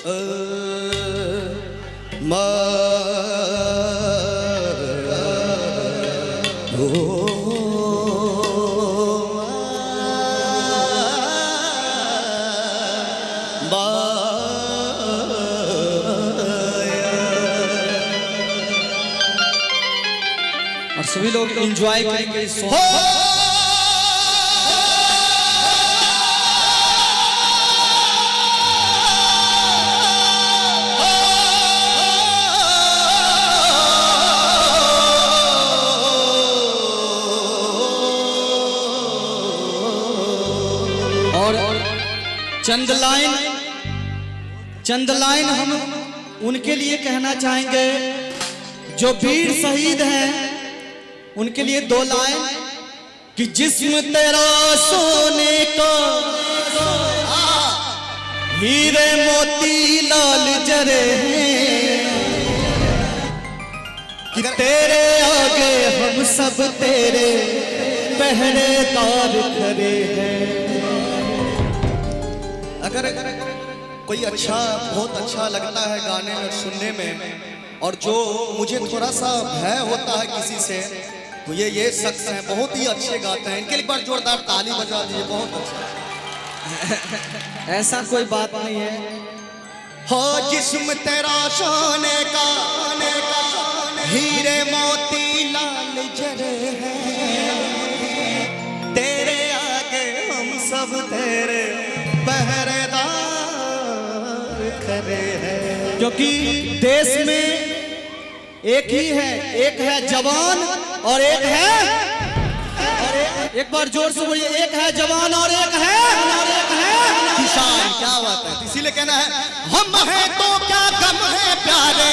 और सभी लोग एंजॉय करेंगे इस सॉन्ग। और चंद लाइन हम उनके लिए कहना चाहेंगे जो वीर शहीद हैं, उनके लिए 2 लाइन कि जिस्म तेरा सोने का हीरे मोती लाल जरे हैं कि तेरे आगे हम सब तेरे पहरेदार खड़े हैं। अगर कोई अच्छा बहुत अच्छा लगता है गाने में सुनने में, और जो मुझे थोड़ा सा भय होता है किसी से, तो ये शख्स हैं, बहुत ही अच्छे गाते हैं। इनके लिए एक बार जोरदार ताली बजा दीजिए। बहुत अच्छा। ऐसा कोई बात नहीं है। हो जिस्म तेरा सोने का हीरे मोती लाल जरे हैं, तेरे आगे हम सब तेरे पहरेदार खड़े हैं। क्योंकि देश में एक ही है, एक है जवान और एक है, एक बार जोर से बोलिए, एक है जवान और एक है किसान। क्या बात है। इसीलिए कहना है हम हैं तो क्या गम है प्यारे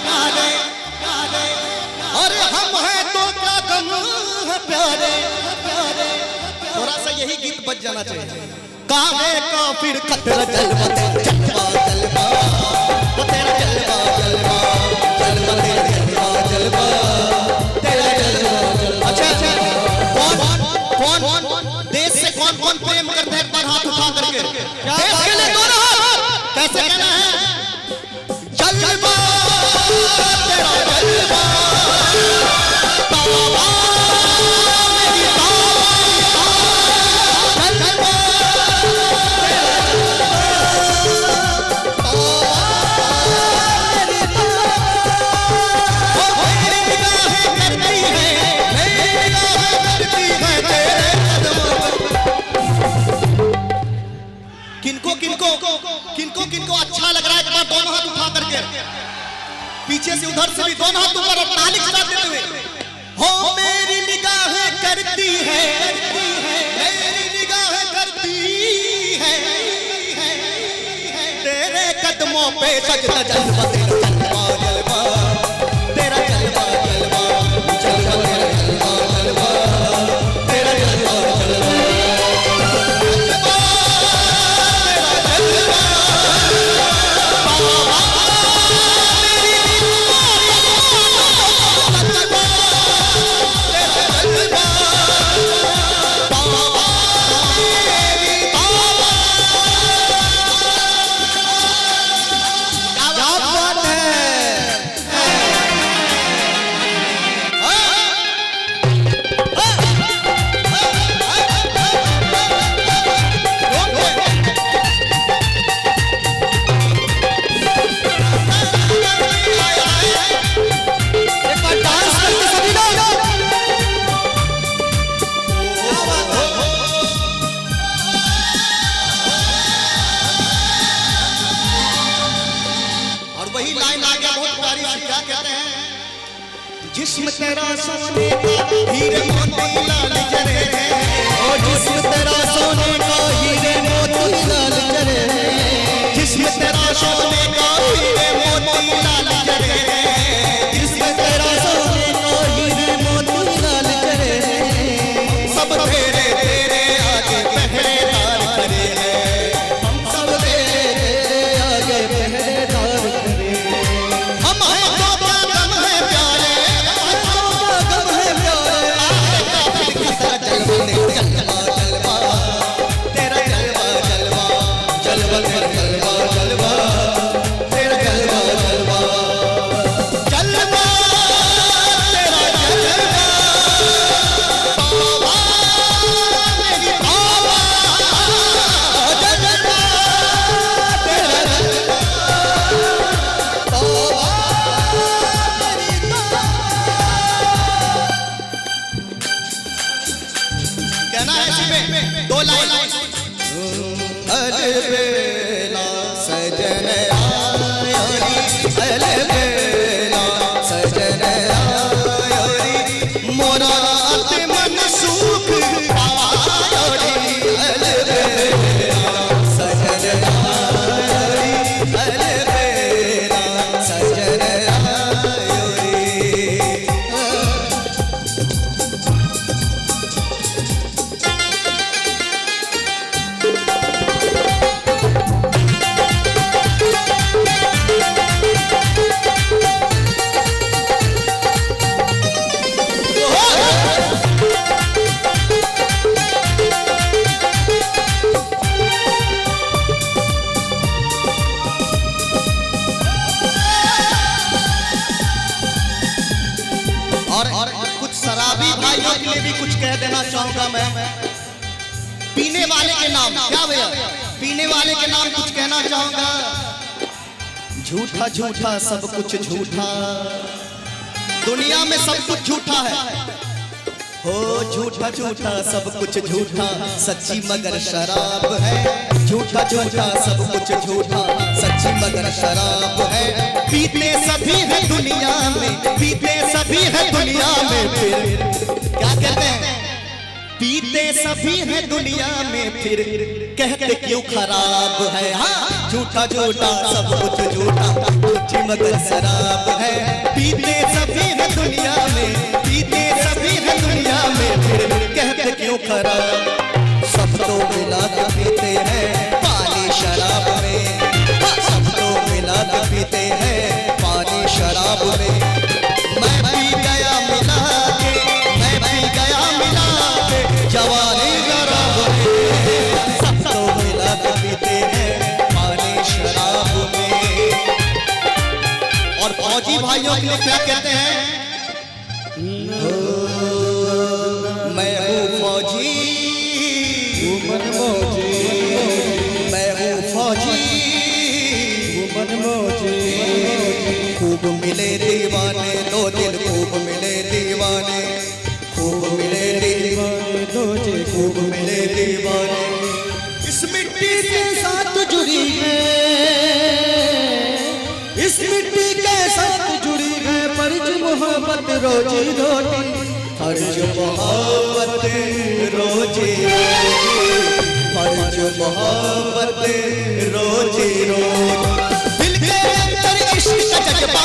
प्यारे प्यारे, अरे हम हैं तो क्या गम है प्यारे प्यारे। थोड़ा सा यही गीत बज जाना चाहिए। काहे का फिर कतरा जलवा जलवा जलवा, वो तेरा जलवा जलवा जलवा, तेरा जलवा जलवा तेरा जलवा जलवा। अच्छा कौन देश से कौन प्रेम करते हैं? पर हाथ उठा करके देश के लिए दोनों हाथ। कैसे कहना है? जलवा तेरा जलवा, तावा मेरी किनको अच्छा लग रहा है? एक बार दोनों हाथ उठा करके पीछे से उधर से भी दोनों हाथ ऊपर और ताली बजाते हुए। हो मेरी निगाहें करती है, मेरी निगाहें करती है, तेरे कदमों पे सजदा जलवा जलवा जलवा, तेरा जलवा जलवा जलवा जलवा जलवा, तेरा जलवा जलवा। जिस्म तेरा सोने का हीरे मोती लाल जरे हैं, और जिस्म तेरा सोने का हीरे मोती लाल जरे हैं, जिस्म तेरा सोने का हीरे मोती लाल जरे हैं, जिस्म तेरा सोने का हीरे मोती लाल जरे हैं। सब तेरे तेरे आगे पहरेदार खड़े हैं, हम सब तेरे आगे पहरेदार खड़े हैं। हम हैं तो क्या गम है प्यारे, जलवा जलवा तेरा जलवा जलवा जलवा जलवा जलवा। लाइन अलबेला सजन आयो रे अलबेला सजन आयो रे मोरा मन सुख आयो रे अलबेला सजन आयो रे अलबेला सजन आयो रे। और कुछ शराबी भाइयों के लिए भी कुछ कह देना चाहूंगा मैं। पीने वाले के नाम क्या भैया, पीने वाले के नाम कुछ कहना चाहूंगा। झूठा झूठा सब कुछ झूठा, दुनिया में सब कुछ झूठा है हो। झूठा झूठा सब कुछ झूठा, सच्ची मगर शराब है। झूठा झूठा सब कुछ झूठा, सच्ची मगर शराब है। पीते सभी है दुनिया में, पीते सभी है दुनिया में, फिर क्या कहते हैं, पीते सभी है दुनिया में, फिर कहते क्यों खराब है। हाँ झूठा झूठा सब कुछ झूठा, सच्ची मगर शराब है। पीते सभी है दुनिया में, पीते सभी है दुनिया में, फिर कहते क्यों खराब। सब तो मिला के पीते हैं पानी शराब में, सब तो मिला के पीते हैं पानी शराब में। मैं पी गया मिला के, मैं पी गया मिला के जवानी शराब में। सब तो मिला के पीते हैं पानी शराब में। और फौजी भाइयों के लिए क्या कहते हैं, मैं हूँ फौजी, मैं हूँ फौजी, खूब मिले दीवाने दो दिल, खूब मिले दीवाने, खूब मिले दीवाने दो दिल, खूब मिले दीवाने। इस मिट्टी के साथ जुड़ी है, इस मिट्टी के साथ जुड़ी है फर्ज मोहब्बत रोजी रोटी, फर्ज मोहब्बत रोजी रोटी, फर्ज मोहब्बत रोजी रोटी। दिल के अंदर इश्क का जज्बा